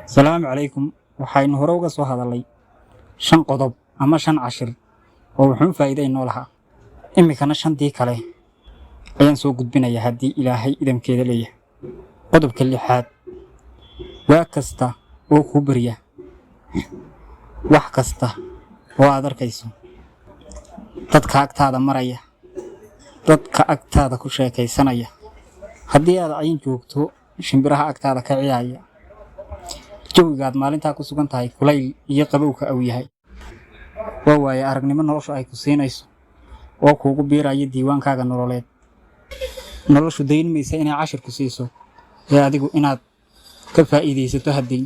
السلام عليكم. waxaynu hore uga soo hadalay 5 qodob ama 5 cashir oo wuxuu faa'iideyn noo lahaa. Imikana 5tii kale ayaan soo gudbinayaa haddii Ilaahay idamkeeda leeyahay. Qodobka 6aad waa kasta oo ku bariya wax kasta oo aad arkayso dadka agtaada maraya, dadka agtaada ku sheekaysanaya, haddii aad ayin joogto shimbiraha agtaada ka ciyaaya, jawigaad maalintaa ku sugan tahay kulayl iyo qabowka uu yahay, waa waaye aragnimo noloshu ay ku siinayso oo kuugu biiraya diiwaankaaga nololeed. noloshu dayn maysa inay cashir ku siiso ee adigu inaad ka faa'iideysato hadii.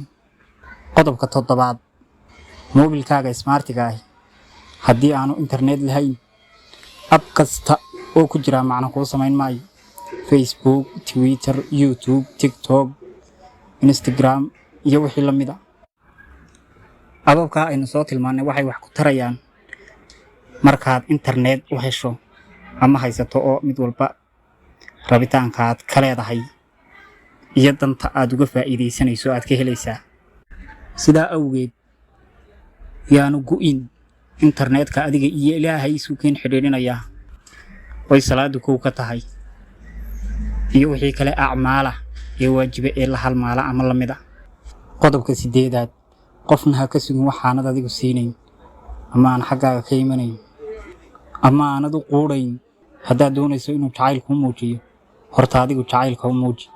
Qodobka 7aad moobilkaaga smartiga ah haddii aanu internet lahayn, app kasta oo ku jira macno kuu samayn maayo. Facebook, Twitter, YouTube, TikTok, Instagram iyo wixii la mid ah. Ababka aynu soo tilmaanay waxay wax ku tarayaan markaad internet u hesho ama haysato oo mid walba rabitaankaad ka leedahay iyo danta aad uga faa'iideysanayso aad ka helaysaa. Sidaa awgeed yaanu go'in internetka adiga iyo Ilaahay isu keen xiriirinaya way salaadu ku ka tahay iyo wixii kale acmaala iyo waajibe ee la halmaala ama la mid ah. Qodobka 8aad qofna ha ka sugin waxaanad adigu siinayn ama aan xaggaaga ka imanayn ama aanad u quudayn. haddaad doonayso inuu jacayl kuu muujiyo horta adigu jacaylka u muuji.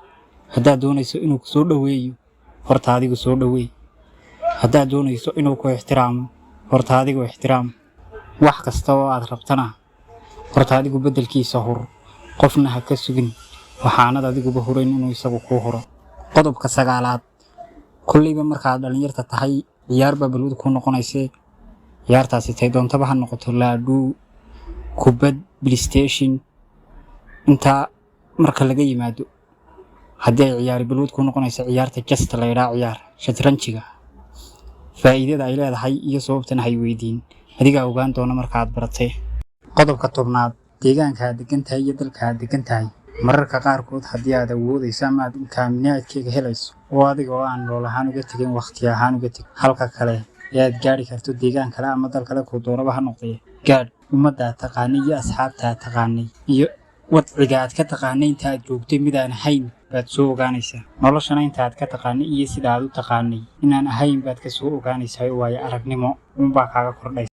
haddaad doonayso inuu ku soo dhaweeyo horta adigu soo dhaweey. haddaad doonayso inuu ku ixtiraamo horta adigu ixtiraam. wax kasta oo aad rabtana horta adigu beddelkiisa hur. qofna ha ka sugin waxaanad adiguba hurayn inuu isagu kuu huro. qodobka 9aad kulliba markaad dhalinyarta tahay ciyaar baa balwad ku noqonaysa. ciyaartaasi tay doontaba ha noqoto laadhu, kubad, PlayStation. inta marka laga yimaado haddii ay ciyaar balwad ku noqonaysa ciyaarta just la yiraahdo ciyaar shatranjiga, faa'iidada ay leedahay iyo sababtan hay weydiin adiga ogaan doona markaad baratay. qodobka 10aad deegaanka degan tahay iyo dalka degan tahay mararka qaarkood haddii aad awoodayso ama aad imkaaniyaadkeega helayso oo adiga oo aan nool ahaan uga tegin waqti ahaan uga teg halka kale ee aad gaari karto deegaan kale ama dal kale ku doonaba ha noqdee gaadh. ummadda taqaanay iyo asxaabta taqaanay iyo wadciga aad ka taqaanay inta aad joogtay mid aan ahayn baad soo ogaanaysaa. noloshana inta aad ka taqaanay iyo sida aad u taqaanay inaan ahayn baad ka soo ogaanaysaa. waayo aragnimo unbaa kaaga kordhay.